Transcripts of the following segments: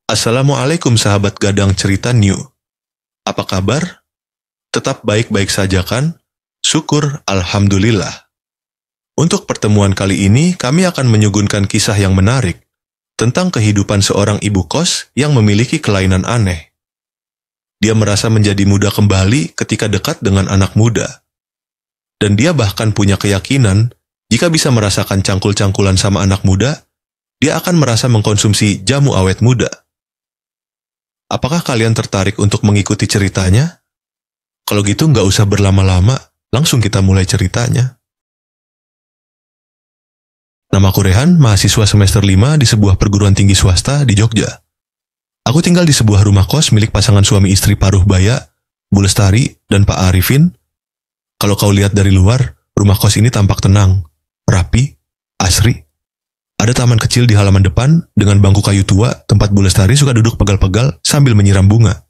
Assalamualaikum sahabat Gadang Cerita New. Apa kabar? Tetap baik-baik saja kan? Syukur, Alhamdulillah. Untuk pertemuan kali ini, kami akan menyuguhkan kisah yang menarik tentang kehidupan seorang ibu kos yang memiliki kelainan aneh. Dia merasa menjadi muda kembali ketika dekat dengan anak muda. Dan dia bahkan punya keyakinan, jika bisa merasakan cangkul-cangkulan sama anak muda, dia akan merasa mengkonsumsi jamu awet muda. Apakah kalian tertarik untuk mengikuti ceritanya? Kalau gitu nggak usah berlama-lama, langsung kita mulai ceritanya. Namaku Rehan, mahasiswa semester 5 di sebuah perguruan tinggi swasta di Jogja. Aku tinggal di sebuah rumah kos milik pasangan suami istri Paruh Baya, Bu Lestari, dan Pak Arifin. Kalau kau lihat dari luar, rumah kos ini tampak tenang, rapi, asri. Ada taman kecil di halaman depan dengan bangku kayu tua tempat Bu Lestari suka duduk pegal-pegal sambil menyiram bunga.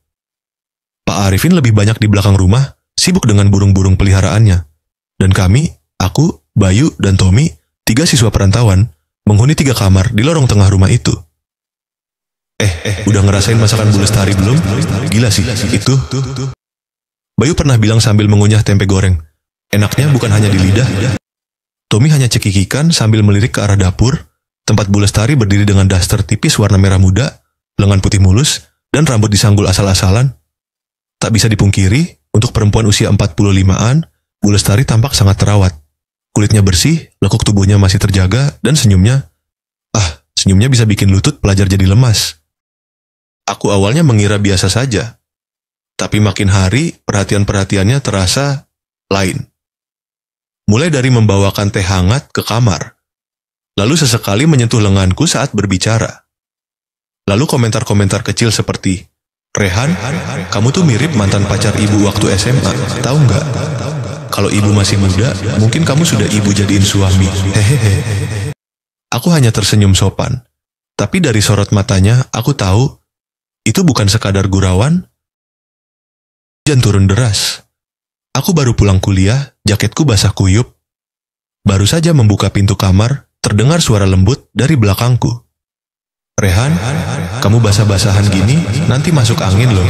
Pak Arifin lebih banyak di belakang rumah, sibuk dengan burung-burung peliharaannya. Dan kami, aku, Bayu, dan Tommy, 3 siswa perantauan, menghuni 3 kamar di lorong tengah rumah itu. Udah ngerasain masakan Bu Lestari belum? Gila sih, itu. Bayu pernah bilang sambil mengunyah tempe goreng. Enaknya bukan hanya di lidah. Tommy hanya cekikikan sambil melirik ke arah dapur, tempat Bu Lestari berdiri dengan daster tipis warna merah muda, lengan putih mulus, dan rambut disanggul asal-asalan. Tak bisa dipungkiri, untuk perempuan usia 45-an, Bu Lestari tampak sangat terawat. Kulitnya bersih, lekuk tubuhnya masih terjaga, dan senyumnya bisa bikin lutut pelajar jadi lemas. Aku awalnya mengira biasa saja, tapi makin hari perhatian-perhatiannya terasa lain. Mulai dari membawakan teh hangat ke kamar, lalu sesekali menyentuh lenganku saat berbicara. Lalu komentar-komentar kecil seperti, "Rehan, kamu tuh mirip mantan pacar ibu waktu SMA, tahu nggak? Kalau ibu masih muda, mungkin kamu sudah ibu jadiin suami, hehehe." Aku hanya tersenyum sopan, tapi dari sorot matanya, aku tahu, itu bukan sekadar gurauan. Hujan turun deras. Aku baru pulang kuliah, jaketku basah kuyup. Baru saja membuka pintu kamar, terdengar suara lembut dari belakangku. "Rehan, kamu basah-basahan gini, nanti masuk angin loh."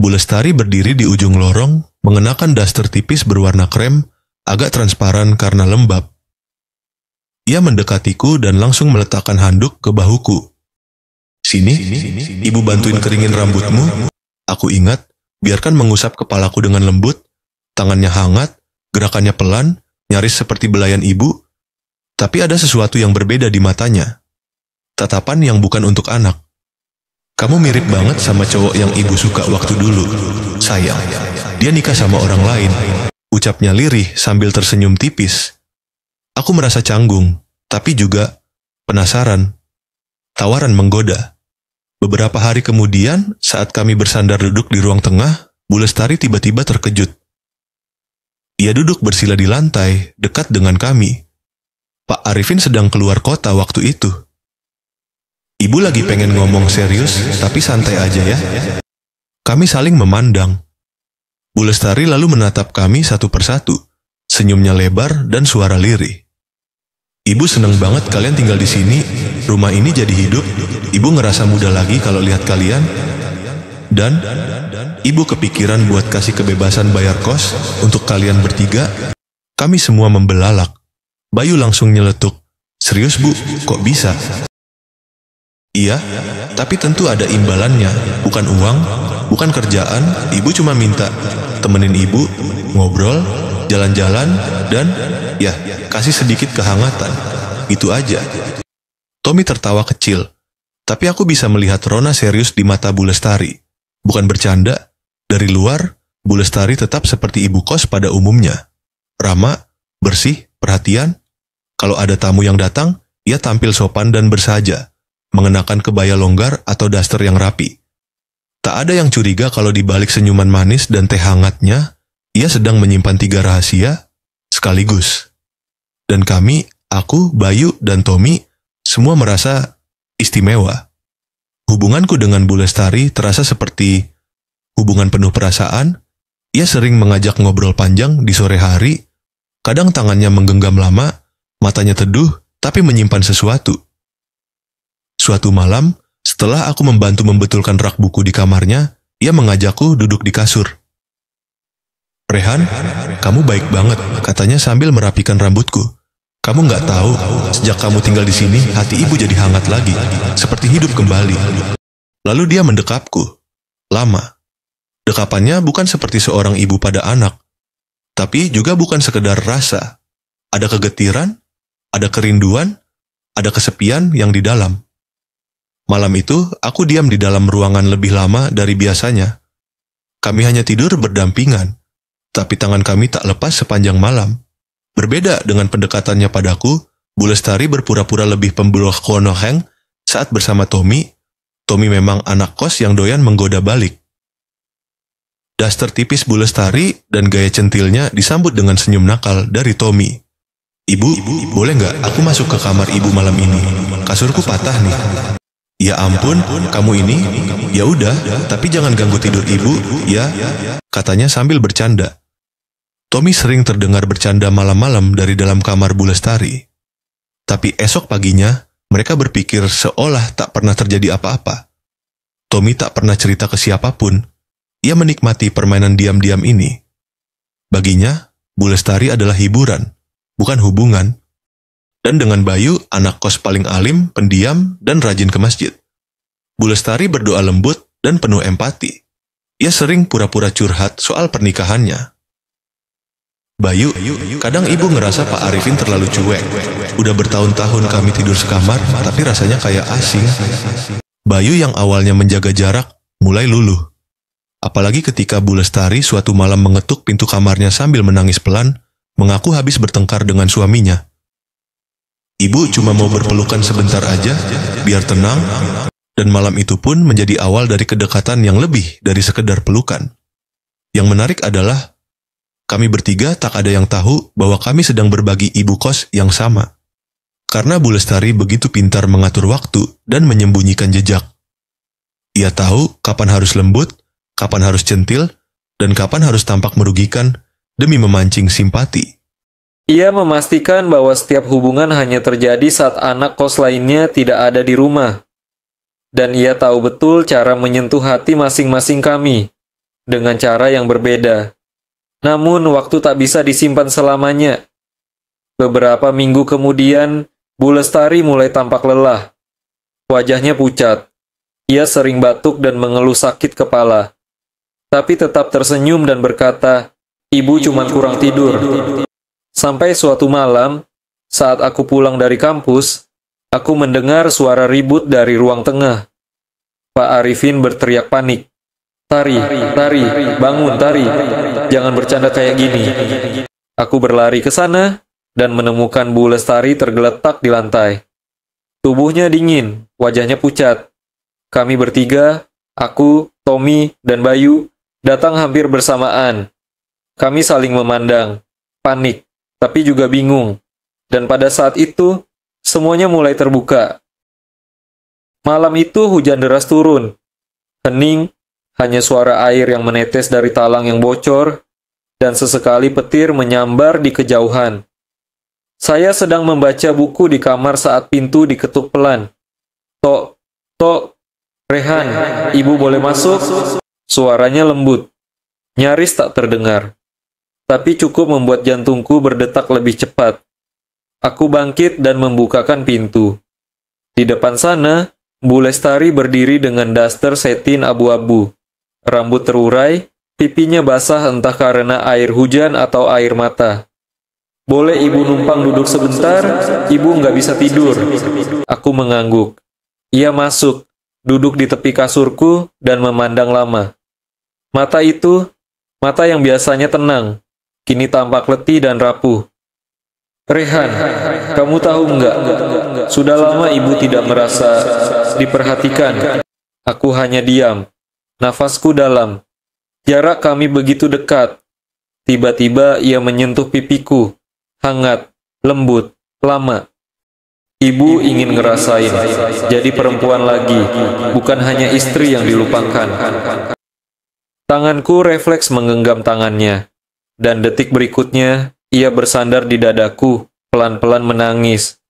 Bu Lestari berdiri di ujung lorong, mengenakan daster tipis berwarna krem, agak transparan karena lembab. Ia mendekatiku dan langsung meletakkan handuk ke bahuku. "Sini, ibu bantuin keringin rambutmu." Aku ingat, biarkan mengusap kepalaku dengan lembut, tangannya hangat, gerakannya pelan, nyaris seperti belayan ibu. Tapi ada sesuatu yang berbeda di matanya. Tatapan yang bukan untuk anak. "Kamu mirip banget sama cowok yang ibu suka waktu dulu. Sayang, dia nikah sama orang lain." Ucapnya lirih sambil tersenyum tipis. Aku merasa canggung, tapi juga penasaran. Tawaran menggoda. Beberapa hari kemudian, saat kami bersandar duduk di ruang tengah, Bu Lestari tiba-tiba terkejut. Ia duduk bersila di lantai, dekat dengan kami. Pak Arifin sedang keluar kota waktu itu. "Ibu lagi pengen ngomong serius, tapi santai aja ya." Kami saling memandang. Bu Lestari lalu menatap kami satu persatu, senyumnya lebar dan suara lirih. "Ibu seneng banget kalian tinggal di sini, rumah ini jadi hidup. Ibu ngerasa muda lagi kalau lihat kalian. Dan ibu kepikiran buat kasih kebebasan bayar kos untuk kalian bertiga." Kami semua membelalak. Bayu langsung nyeletuk, "Serius Bu, kok bisa?" "Iya, tapi tentu ada imbalannya, bukan uang, bukan kerjaan. Ibu cuma minta temenin ibu, ngobrol, jalan-jalan, dan ya, kasih sedikit kehangatan. Itu aja." Tommy tertawa kecil, tapi aku bisa melihat rona serius di mata Bu Lestari. Bukan bercanda, dari luar, Bu Lestari tetap seperti ibu kos pada umumnya. Ramah, bersih, perhatian. Kalau ada tamu yang datang, ia tampil sopan dan bersahaja, mengenakan kebaya longgar atau daster yang rapi. Tak ada yang curiga kalau di balik senyuman manis dan teh hangatnya, ia sedang menyimpan 3 rahasia sekaligus. Dan kami, aku, Bayu, dan Tommy, semua merasa istimewa. Hubunganku dengan Bu Lestari terasa seperti hubungan penuh perasaan. Ia sering mengajak ngobrol panjang di sore hari, kadang tangannya menggenggam lama, matanya teduh, tapi menyimpan sesuatu. Suatu malam, Setelah aku membantu membetulkan rak buku di kamarnya, ia mengajakku duduk di kasur. "Rehan, kamu baik banget," katanya sambil merapikan rambutku. "Kamu nggak tahu, sejak kamu tinggal di sini, hati ibu jadi hangat lagi, seperti hidup kembali." Lalu dia mendekapku. Lama. Dekapannya bukan seperti seorang ibu pada anak, tapi juga bukan sekedar rasa. Ada kegetiran, ada kerinduan, ada kesepian yang di dalam. Malam itu, aku diam di dalam ruangan lebih lama dari biasanya. Kami hanya tidur berdampingan, tapi tangan kami tak lepas sepanjang malam. Berbeda dengan pendekatannya padaku, Bu Lestari berpura-pura lebih pembuluh konoheng saat bersama Tommy. Tommy memang anak kos yang doyan menggoda balik. Daster tipis Bu Lestari dan gaya centilnya disambut dengan senyum nakal dari Tommy. "Ibu, boleh nggak aku masuk ke kamar ibu malam ini? Kasurku patah nih." "Ya ampun, kamu ini? Ya udah, tapi jangan ganggu tidur ibu, ya," katanya sambil bercanda. Tommy sering terdengar bercanda malam-malam dari dalam kamar Bu Lestari. Tapi esok paginya, mereka berpikir seolah tak pernah terjadi apa-apa. Tommy tak pernah cerita ke siapapun. Ia menikmati permainan diam-diam ini. Baginya, Bu Lestari adalah hiburan, bukan hubungan. Dan dengan Bayu, anak kos paling alim, pendiam, dan rajin ke masjid. Bu Lestari berdoa lembut dan penuh empati. Ia sering pura-pura curhat soal pernikahannya. "Bayu, kadang ibu ngerasa Pak Arifin terlalu cuek. Udah bertahun-tahun kami tidur sekamar, tapi rasanya kayak asing." Bayu yang awalnya menjaga jarak, mulai luluh. Apalagi ketika Bu Lestari suatu malam mengetuk pintu kamarnya sambil menangis pelan, mengaku habis bertengkar dengan suaminya. "Ibu cuma mau berpelukan sebentar aja, biar tenang," dan malam itu pun menjadi awal dari kedekatan yang lebih dari sekedar pelukan. Yang menarik adalah, kami bertiga tak ada yang tahu bahwa kami sedang berbagi ibu kos yang sama. Karena Bu Lestari begitu pintar mengatur waktu dan menyembunyikan jejak. Ia tahu kapan harus lembut, kapan harus centil, dan kapan harus tampak merugikan demi memancing simpati. Ia memastikan bahwa setiap hubungan hanya terjadi saat anak kos lainnya tidak ada di rumah. Dan ia tahu betul cara menyentuh hati masing-masing kami, dengan cara yang berbeda. Namun waktu tak bisa disimpan selamanya. Beberapa minggu kemudian, Bu Lestari mulai tampak lelah. Wajahnya pucat. Ia sering batuk dan mengeluh sakit kepala. Tapi tetap tersenyum dan berkata, "Ibu cuma kurang tidur." Sampai suatu malam, saat aku pulang dari kampus, aku mendengar suara ribut dari ruang tengah. Pak Arifin berteriak panik. "Tari, Tari, bangun Tari, jangan bercanda kayak gini." Aku berlari ke sana dan menemukan Bu Lestari tergeletak di lantai. Tubuhnya dingin, wajahnya pucat. Kami bertiga, aku, Tommy, dan Bayu, datang hampir bersamaan. Kami saling memandang, panik, tapi juga bingung. Dan pada saat itu, semuanya mulai terbuka. Malam itu hujan deras turun. Hening, hanya suara air yang menetes dari talang yang bocor, dan sesekali petir menyambar di kejauhan. Saya sedang membaca buku di kamar saat pintu diketuk pelan. "Tok, Tok, Rehan, ibu boleh masuk?" Suaranya lembut, nyaris tak terdengar. Tapi cukup membuat jantungku berdetak lebih cepat. Aku bangkit dan membukakan pintu. Di depan sana, Bu Lestari berdiri dengan daster satin abu-abu. Rambut terurai, pipinya basah entah karena air hujan atau air mata. "Boleh ibu numpang duduk sebentar? Ibu nggak bisa tidur." Aku mengangguk. Ia masuk, duduk di tepi kasurku dan memandang lama. Mata itu, mata yang biasanya tenang, kini tampak letih dan rapuh. "Rehan, kamu tahu nggak? Sudah lama ibu tidak merasa diperhatikan." Aku hanya diam. Nafasku dalam. Jarak kami begitu dekat. Tiba-tiba ia menyentuh pipiku. Hangat, lembut, lama. Ibu ingin ngerasain jadi perempuan lagi, bukan hanya istri yang dilupakan. Tanganku refleks menggenggam tangannya. Dan detik berikutnya, ia bersandar di dadaku, pelan-pelan menangis.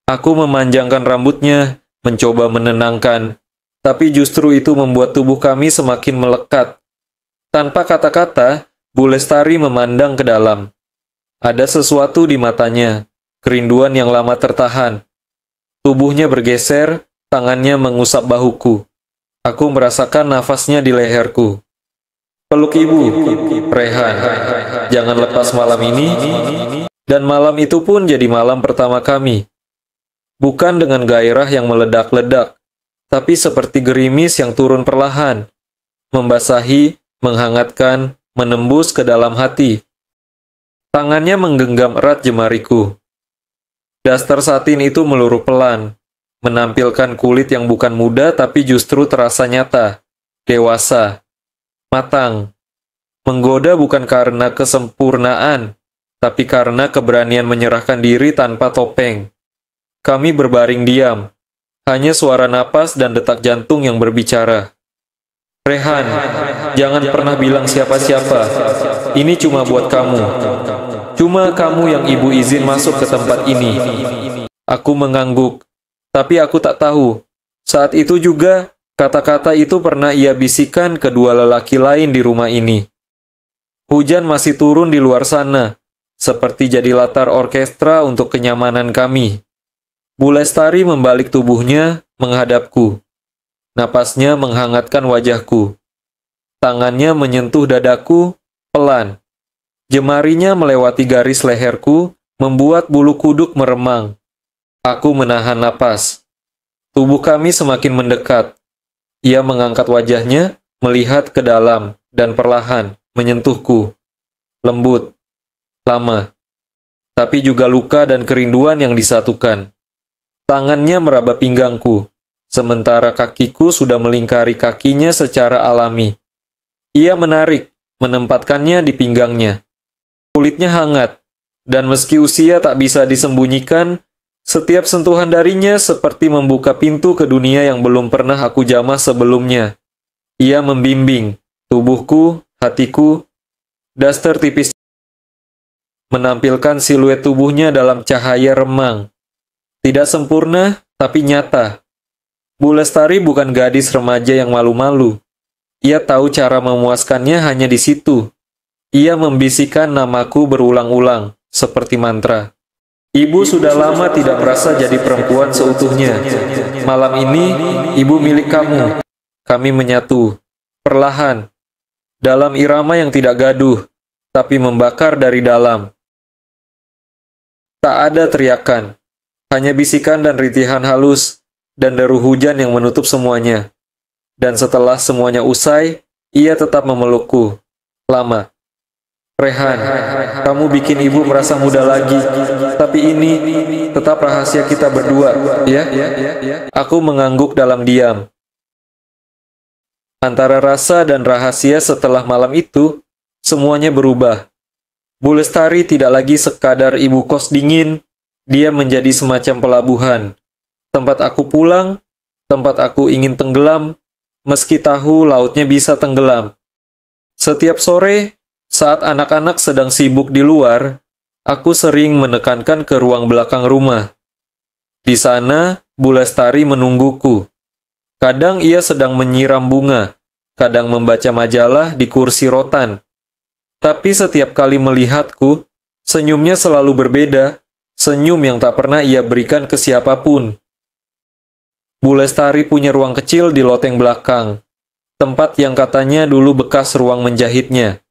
Aku memanjangkan rambutnya, mencoba menenangkan, tapi justru itu membuat tubuh kami semakin melekat. Tanpa kata-kata, Bu Lestari memandang ke dalam. Ada sesuatu di matanya, kerinduan yang lama tertahan. Tubuhnya bergeser, tangannya mengusap bahuku. Aku merasakan nafasnya di leherku. Peluk ibu, Rehan. Jangan lepas malam ini. Dan malam itu pun jadi malam pertama kami. Bukan dengan gairah yang meledak-ledak, tapi seperti gerimis yang turun perlahan, membasahi, menghangatkan, menembus ke dalam hati. Tangannya menggenggam erat jemariku. Daster satin itu meluruh pelan, menampilkan kulit yang bukan muda tapi justru terasa nyata, dewasa, matang. Menggoda bukan karena kesempurnaan, tapi karena keberanian menyerahkan diri tanpa topeng. Kami berbaring diam, hanya suara napas dan detak jantung yang berbicara. Rehan, jangan pernah bilang siapa-siapa. Ini cuma buat kamu. Cuma kamu yang ibu izin masuk ke tempat ini. Aku mengangguk, tapi aku tak tahu. Saat itu juga, kata-kata itu pernah ia bisikan kedua lelaki lain di rumah ini. Hujan masih turun di luar sana, seperti jadi latar orkestra untuk kenyamanan kami. Bu Lestari membalik tubuhnya, menghadapku. Napasnya menghangatkan wajahku. Tangannya menyentuh dadaku, pelan. Jemarinya melewati garis leherku, membuat bulu kuduk meremang. Aku menahan napas. Tubuh kami semakin mendekat. Ia mengangkat wajahnya, melihat ke dalam, dan perlahan menyentuhku. Lembut, lama. Tapi juga luka dan kerinduan yang disatukan. Tangannya meraba pinggangku, sementara kakiku sudah melingkari kakinya secara alami. Ia menarik, menempatkannya di pinggangnya. Kulitnya hangat, dan meski usia tak bisa disembunyikan, setiap sentuhan darinya seperti membuka pintu ke dunia yang belum pernah aku jamah sebelumnya. Ia membimbing, tubuhku, hatiku, daster tipis menampilkan siluet tubuhnya dalam cahaya remang. Tidak sempurna, tapi nyata. Bu Lestari bukan gadis remaja yang malu-malu. Ia tahu cara memuaskannya hanya di situ. Ia membisikkan namaku berulang-ulang, seperti mantra. Ibu sudah lama tidak merasa jadi perempuan seutuhnya. Malam ini, ibu milik kamu. Kami menyatu, perlahan, dalam irama yang tidak gaduh, tapi membakar dari dalam. Tak ada teriakan. Hanya bisikan dan rintihan halus, dan deru hujan yang menutup semuanya. Dan setelah semuanya usai, ia tetap memelukku. Lama. Rehan, kamu bikin ibu merasa muda lagi. Tapi ini tetap rahasia kita berdua, ya? Aku mengangguk dalam diam. Antara rasa dan rahasia setelah malam itu, semuanya berubah. Bu Lestari tidak lagi sekadar ibu kos dingin. Dia menjadi semacam pelabuhan, tempat aku pulang, tempat aku ingin tenggelam, meski tahu lautnya bisa tenggelam. Setiap sore, saat anak-anak sedang sibuk di luar, aku sering menekankan ke ruang belakang rumah. Di sana, Bu Lestari menungguku. Kadang ia sedang menyiram bunga, kadang membaca majalah di kursi rotan. Tapi setiap kali melihatku, senyumnya selalu berbeda. Senyum yang tak pernah ia berikan ke siapapun. Bu Lestari punya ruang kecil di loteng belakang, tempat yang katanya dulu bekas ruang menjahitnya.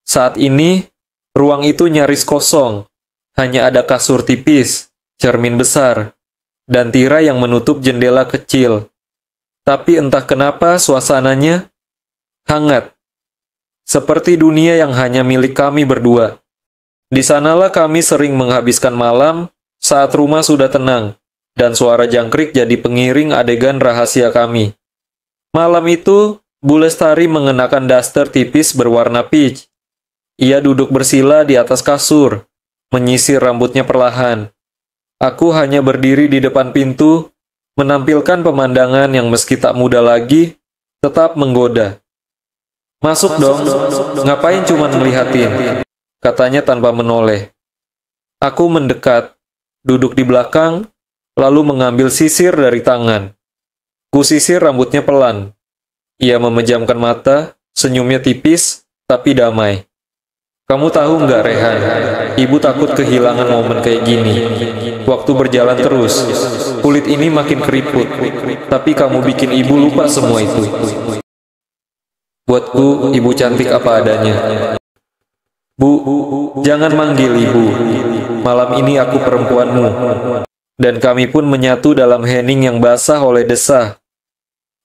Saat ini, ruang itu nyaris kosong, hanya ada kasur tipis, cermin besar, dan tirai yang menutup jendela kecil. Tapi entah kenapa suasananya hangat, seperti dunia yang hanya milik kami berdua. Di sanalah kami sering menghabiskan malam saat rumah sudah tenang, dan suara jangkrik jadi pengiring adegan rahasia kami. Malam itu, Bu Lestari mengenakan daster tipis berwarna peach. Ia duduk bersila di atas kasur, menyisir rambutnya perlahan. Aku hanya berdiri di depan pintu, menampilkan pemandangan yang meski tak muda lagi, tetap menggoda. Masuk dong, ngapain cuma melihatin? Katanya tanpa menoleh. Aku mendekat, duduk di belakang, lalu mengambil sisir dari tangan. Kusisir rambutnya pelan. Ia memejamkan mata, senyumnya tipis, tapi damai. Kamu tahu nggak, Rehan? Ibu takut kehilangan momen kayak gini. Waktu berjalan terus, kulit ini makin keriput, tapi kamu bikin ibu lupa semua itu. Buatku, ibu cantik apa adanya. Bu, jangan manggil ibu. Malam ini aku perempuanmu. Dan kami pun menyatu dalam hening yang basah oleh desah.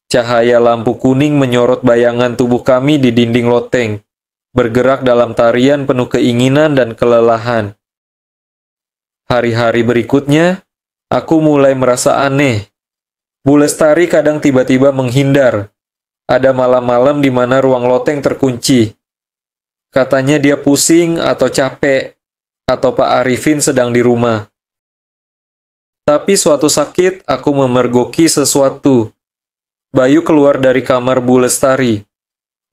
Cahaya lampu kuning menyorot bayangan tubuh kami di dinding loteng, bergerak dalam tarian penuh keinginan dan kelelahan. Hari-hari berikutnya, aku mulai merasa aneh. Bu Lestari kadang tiba-tiba menghindar. Ada malam-malam di mana ruang loteng terkunci. Katanya dia pusing atau capek, atau Pak Arifin sedang di rumah. Tapi suatu sakit, aku memergoki sesuatu. Bayu keluar dari kamar Bu Lestari.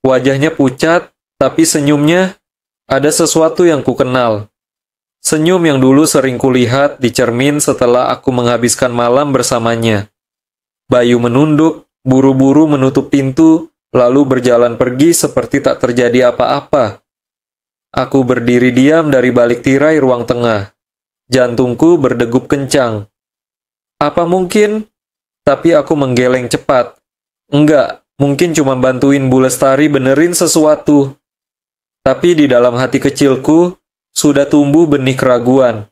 Wajahnya pucat, tapi senyumnya ada sesuatu yang kukenal. Senyum yang dulu sering kulihat di cermin setelah aku menghabiskan malam bersamanya. Bayu menunduk, buru-buru menutup pintu, lalu berjalan pergi seperti tak terjadi apa-apa. Aku berdiri diam dari balik tirai ruang tengah. Jantungku berdegup kencang. Apa mungkin? Tapi aku menggeleng cepat. Enggak, mungkin cuma bantuin Bu Lestari benerin sesuatu. Tapi di dalam hati kecilku, sudah tumbuh benih keraguan.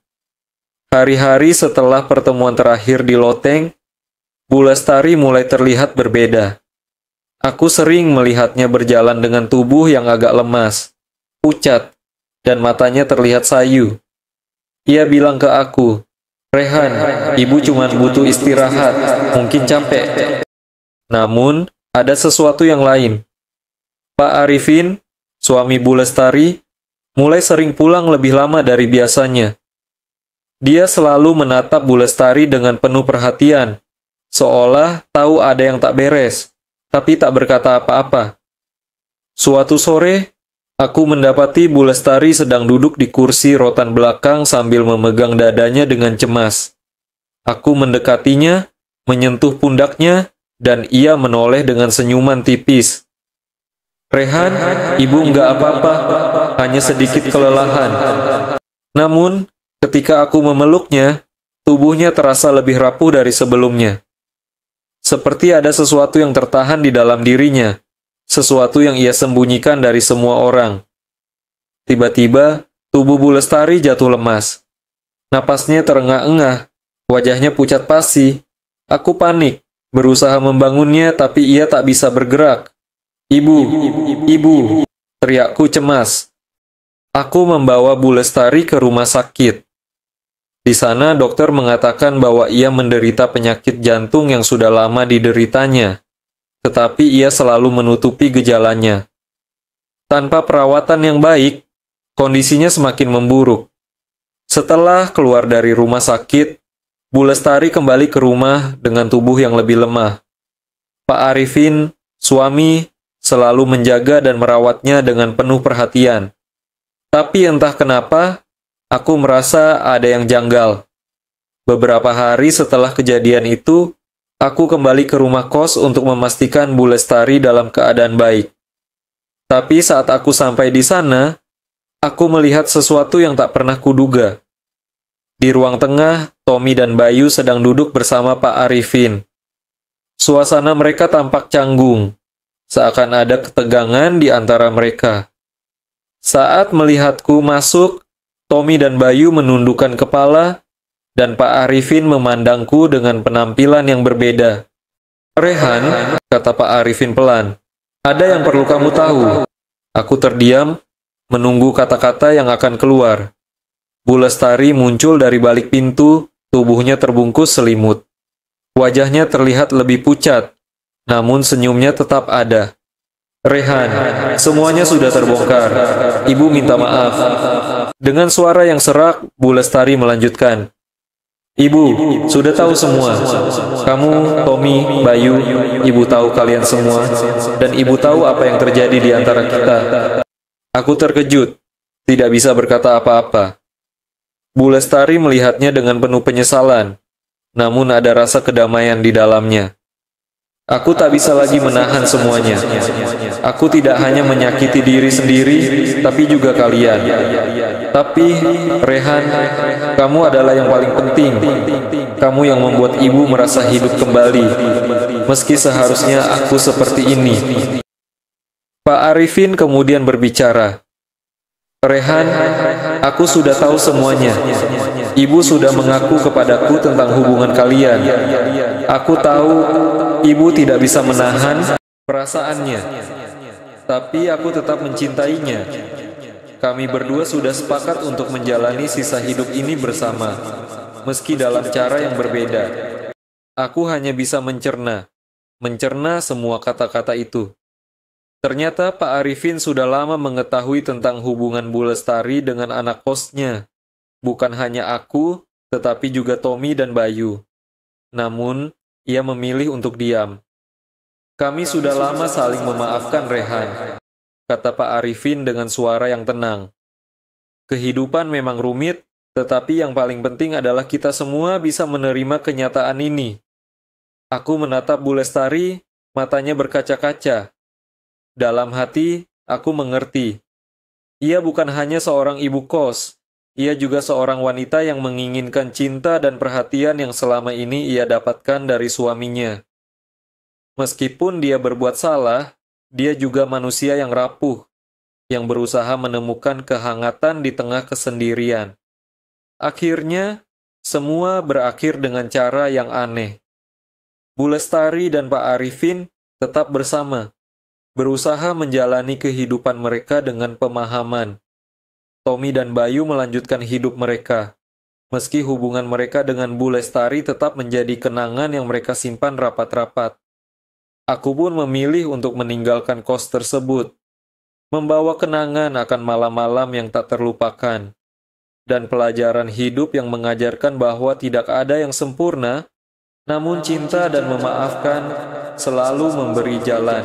Hari-hari setelah pertemuan terakhir di loteng, Bu Lestari mulai terlihat berbeda. Aku sering melihatnya berjalan dengan tubuh yang agak lemas, pucat, dan matanya terlihat sayu. Ia bilang ke aku, Rehan, ibu cuma butuh istirahat, mungkin capek. Namun, ada sesuatu yang lain. Pak Arifin, suami Bu Lestari, mulai sering pulang lebih lama dari biasanya. Dia selalu menatap Bu Lestari dengan penuh perhatian, seolah tahu ada yang tak beres, tapi tak berkata apa-apa. Suatu sore, aku mendapati Bu Lestari sedang duduk di kursi rotan belakang sambil memegang dadanya dengan cemas. Aku mendekatinya, menyentuh pundaknya, dan ia menoleh dengan senyuman tipis. Rehan, ibu enggak apa-apa, hanya sedikit kelelahan. Namun, ketika aku memeluknya, tubuhnya terasa lebih rapuh dari sebelumnya. Seperti ada sesuatu yang tertahan di dalam dirinya, sesuatu yang ia sembunyikan dari semua orang. Tiba-tiba, tubuh Bu Lestari jatuh lemas. Napasnya terengah-engah, wajahnya pucat pasi. Aku panik, berusaha membangunnya tapi ia tak bisa bergerak. Ibu, ibu, teriakku cemas. Aku membawa Bu Lestari ke rumah sakit. Di sana dokter mengatakan bahwa ia menderita penyakit jantung yang sudah lama dideritanya, tetapi ia selalu menutupi gejalanya. Tanpa perawatan yang baik, kondisinya semakin memburuk. Setelah keluar dari rumah sakit, Bu Lestari kembali ke rumah dengan tubuh yang lebih lemah. Pak Arifin, suami, selalu menjaga dan merawatnya dengan penuh perhatian. Tapi entah kenapa, aku merasa ada yang janggal. Beberapa hari setelah kejadian itu, aku kembali ke rumah kos untuk memastikan Bu Lestari dalam keadaan baik. Tapi saat aku sampai di sana, aku melihat sesuatu yang tak pernah kuduga. Di ruang tengah, Tommy dan Bayu sedang duduk bersama Pak Arifin. Suasana mereka tampak canggung. Seakan ada ketegangan di antara mereka. Saat melihatku masuk, Tommy dan Bayu menundukkan kepala, dan Pak Arifin memandangku dengan penampilan yang berbeda. Rehan, kata Pak Arifin pelan, ada yang perlu kamu tahu. Aku terdiam, menunggu kata-kata yang akan keluar. Bu Lestari muncul dari balik pintu, tubuhnya terbungkus selimut. Wajahnya terlihat lebih pucat, namun senyumnya tetap ada. Rehan, semuanya sudah terbongkar. Ibu minta maaf. Dengan suara yang serak, Bu Lestari melanjutkan. Ibu, sudah tahu semua. Kamu, Tommy, Bayu, ibu tahu kalian semua. Dan ibu tahu apa yang terjadi di antara kita. Aku terkejut, tidak bisa berkata apa-apa. Bu Lestari melihatnya dengan penuh penyesalan, namun ada rasa kedamaian di dalamnya. Aku tak bisa lagi menahan semuanya. Aku tidak hanya menyakiti diri sendiri, tapi juga kalian. Tapi, Rehan, kamu adalah yang paling penting. Kamu yang membuat ibu merasa hidup kembali, meski seharusnya aku seperti ini. Pak Arifin kemudian berbicara. Rehan, aku sudah tahu semuanya. Ibu sudah mengaku kepadaku tentang hubungan kalian. Aku tahu ibu tidak bisa menahan perasaannya, tapi aku tetap mencintainya. Kami berdua sudah sepakat untuk menjalani sisa hidup ini bersama, meski dalam cara yang berbeda. Aku hanya bisa mencerna semua kata-kata itu. Ternyata Pak Arifin sudah lama mengetahui tentang hubungan Bu Lestari dengan anak kosnya. Bukan hanya aku, tetapi juga Tommy dan Bayu. Namun, ia memilih untuk diam. Kami sudah lama saling memaafkan, Rehan, kata Pak Arifin dengan suara yang tenang. Kehidupan memang rumit, tetapi yang paling penting adalah kita semua bisa menerima kenyataan ini. Aku menatap Bu Lestari, matanya berkaca-kaca. Dalam hati, aku mengerti. Ia bukan hanya seorang ibu kos, ia juga seorang wanita yang menginginkan cinta dan perhatian yang selama ini ia dapatkan dari suaminya. Meskipun dia berbuat salah, dia juga manusia yang rapuh, yang berusaha menemukan kehangatan di tengah kesendirian. Akhirnya, semua berakhir dengan cara yang aneh. Bu Lestari dan Pak Arifin tetap bersama, berusaha menjalani kehidupan mereka dengan pemahaman. Tommy dan Bayu melanjutkan hidup mereka, meski hubungan mereka dengan Bu Lestari tetap menjadi kenangan yang mereka simpan rapat-rapat. Aku pun memilih untuk meninggalkan kos tersebut, membawa kenangan akan malam-malam yang tak terlupakan, dan pelajaran hidup yang mengajarkan bahwa tidak ada yang sempurna, namun cinta dan memaafkan selalu memberi jalan.